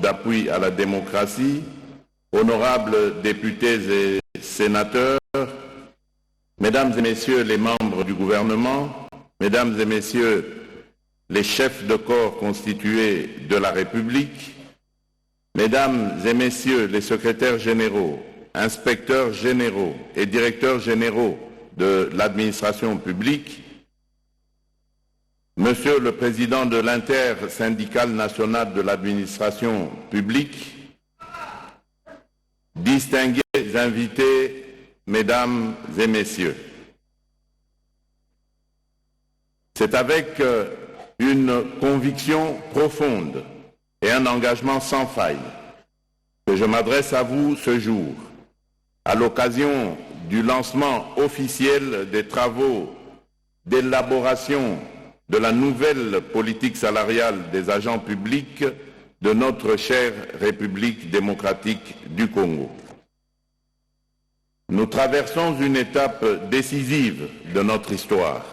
d'appui à la démocratie, honorables députés et sénateurs, Mesdames et Messieurs les membres du gouvernement, Mesdames et Messieurs les chefs de corps constitués de la République, Mesdames et Messieurs les secrétaires généraux, inspecteurs généraux et directeurs généraux de l'administration publique, Monsieur le Président de l'Intersyndicale nationale de l'administration publique, distingués invités, Mesdames et Messieurs, c'est avec une conviction profonde et un engagement sans faille que je m'adresse à vous ce jour, à l'occasion du lancement officiel des travaux d'élaboration de la nouvelle politique salariale des agents publics de notre chère République démocratique du Congo. Nous traversons une étape décisive de notre histoire.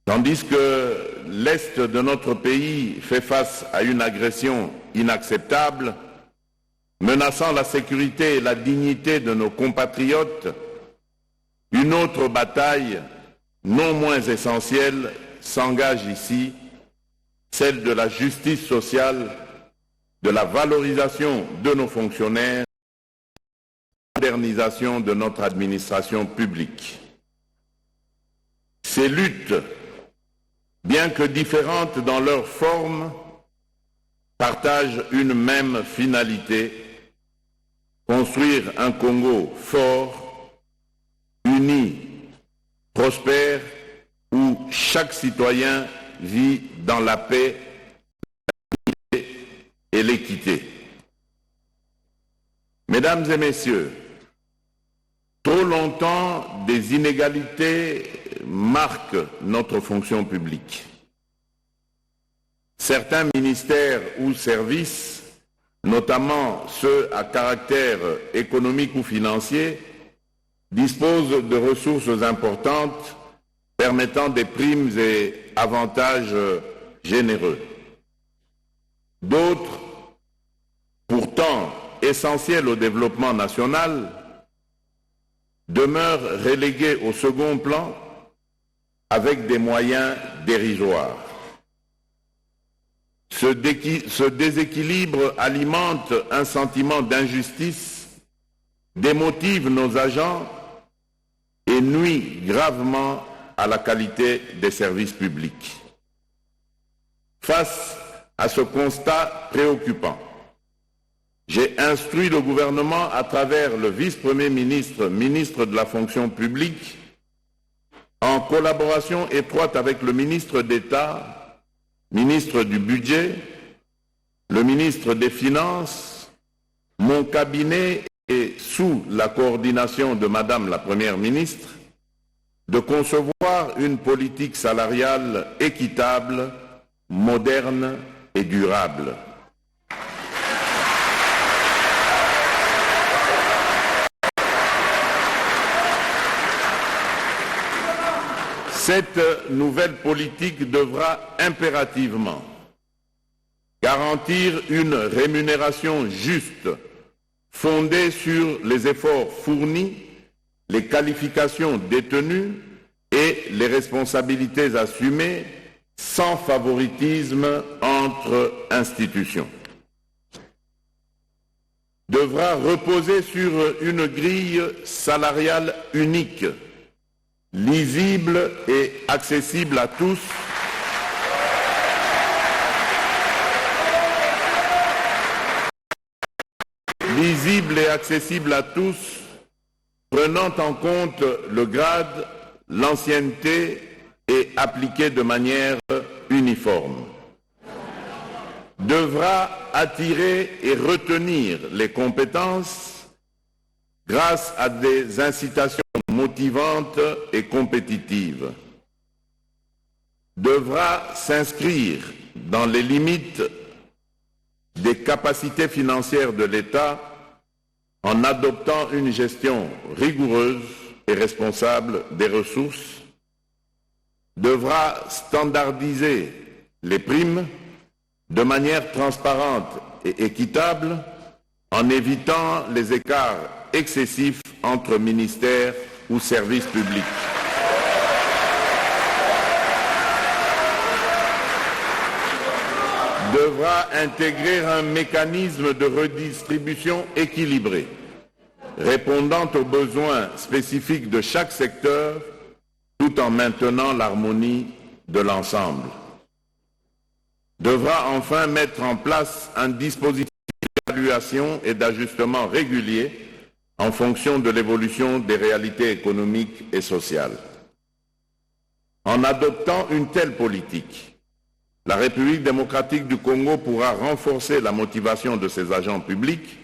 Tandis que l'Est de notre pays fait face à une agression inacceptable, menaçant la sécurité et la dignité de nos compatriotes, une autre bataille, non moins essentielle, s'engage ici, celle de la justice sociale, de la valorisation de nos fonctionnaires, de la modernisation de notre administration publique. Ces luttes, bien que différentes dans leur forme, partagent une même finalité: construire un Congo fort, uni, prospère, où chaque citoyen vit dans la paix et l'équité. Mesdames et Messieurs, trop longtemps, des inégalités marquent notre fonction publique. Certains ministères ou services, notamment ceux à caractère économique ou financier, disposent de ressources importantes permettant des primes et avantages généreux. D'autres, pourtant essentiels au développement national, demeurent relégués au second plan avec des moyens dérisoires. Ce déséquilibre alimente un sentiment d'injustice, démotive nos agents et nuit gravement à la qualité des services publics. Face à ce constat préoccupant, j'ai instruit le gouvernement à travers le vice-premier ministre, ministre de la fonction publique, en collaboration étroite avec le ministre d'État, ministre du Budget, le ministre des Finances, mon cabinet et sous la coordination de Madame la Première ministre, de concevoir une politique salariale équitable, moderne et durable. Cette nouvelle politique devra impérativement garantir une rémunération juste, fondée sur les efforts fournis, les qualifications détenues et les responsabilités assumées, sans favoritisme entre institutions. Devra reposer sur une grille salariale unique, lisible et accessible à tous, prenant en compte le grade, l'ancienneté et appliquée de manière uniforme. Devra attirer et retenir les compétences grâce à des incitations motivantes et compétitives. Devra s'inscrire dans les limites des capacités financières de l'État en adoptant une gestion rigoureuse et responsable des ressources, devra standardiser les primes, de manière transparente et équitable, en évitant les écarts excessifs entre ministères ou services publics. Devra intégrer un mécanisme de redistribution équilibré, répondant aux besoins spécifiques de chaque secteur, tout en maintenant l'harmonie de l'ensemble. Devra enfin mettre en place un dispositif d'évaluation et d'ajustement régulier en fonction de l'évolution des réalités économiques et sociales. En adoptant une telle politique, la République démocratique du Congo pourra renforcer la motivation de ses agents publics,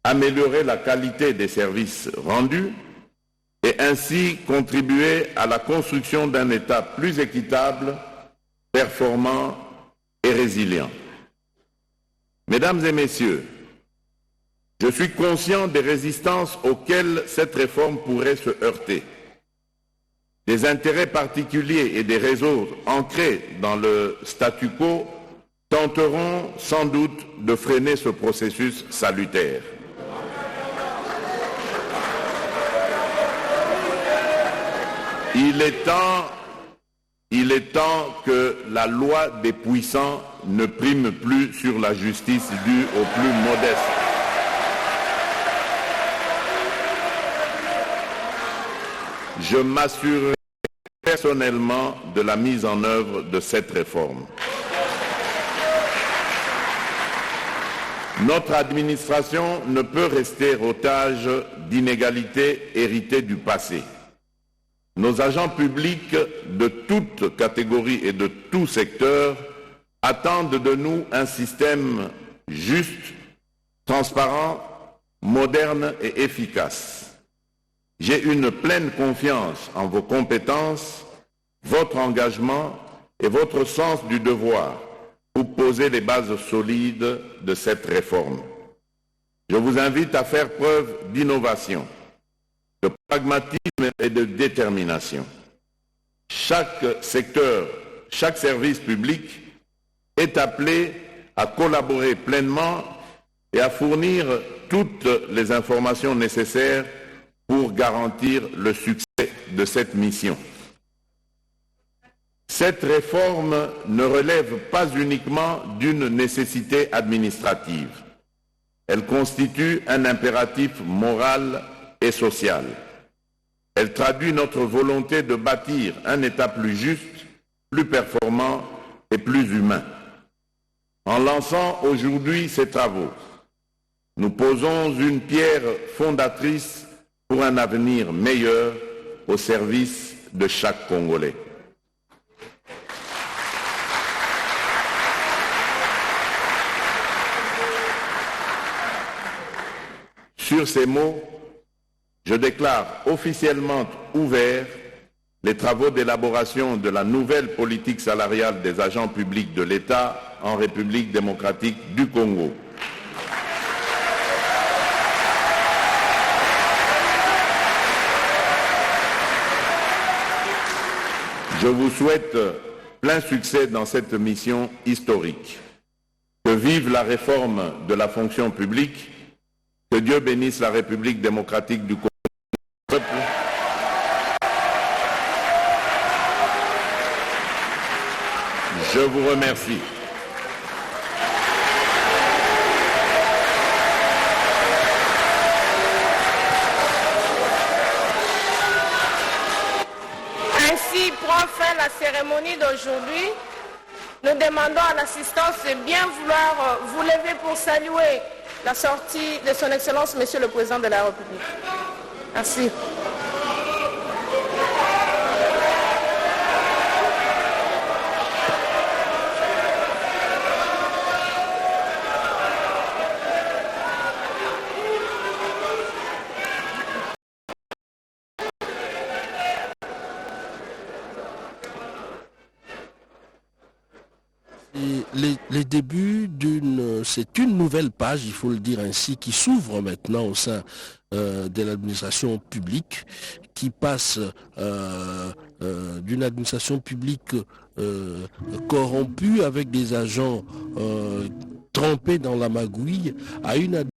améliorer la qualité des services rendus et ainsi contribuer à la construction d'un État plus équitable, performant et résilient. Mesdames et messieurs, je suis conscient des résistances auxquelles cette réforme pourrait se heurter. Des intérêts particuliers et des réseaux ancrés dans le statu quo tenteront sans doute de freiner ce processus salutaire. Il est temps que la loi des puissants ne prime plus sur la justice due aux plus modestes. Je m'assurerai personnellement de la mise en œuvre de cette réforme. Notre administration ne peut rester otage d'inégalités héritées du passé. Nos agents publics de toutes catégories et de tout secteur attendent de nous un système juste, transparent, moderne et efficace. J'ai une pleine confiance en vos compétences, votre engagement et votre sens du devoir pour poser les bases solides de cette réforme. Je vous invite à faire preuve d'innovation, de pragmatisme et de détermination. Chaque secteur, chaque service public est appelé à collaborer pleinement et à fournir toutes les informations nécessaires pour garantir le succès de cette mission. Cette réforme ne relève pas uniquement d'une nécessité administrative. Elle constitue un impératif moral et social. Elle traduit notre volonté de bâtir un État plus juste, plus performant et plus humain. En lançant aujourd'hui ces travaux, nous posons une pierre fondatrice pour un avenir meilleur au service de chaque Congolais. Sur ces mots, je déclare officiellement ouverts les travaux d'élaboration de la nouvelle politique salariale des agents publics de l'État en République démocratique du Congo. Je vous souhaite plein succès dans cette mission historique. Que vive la réforme de la fonction publique, que Dieu bénisse la République démocratique du Congo. Je vous remercie. Ainsi prend fin la cérémonie d'aujourd'hui. Nous demandons à l'assistance de bien vouloir vous lever pour saluer la sortie de son Excellence, Monsieur le Président de la République. Merci. Les débuts c'est une nouvelle page, il faut le dire ainsi, qui s'ouvre maintenant au sein de l'administration publique, qui passe d'une administration publique corrompue avec des agents trempés dans la magouille à une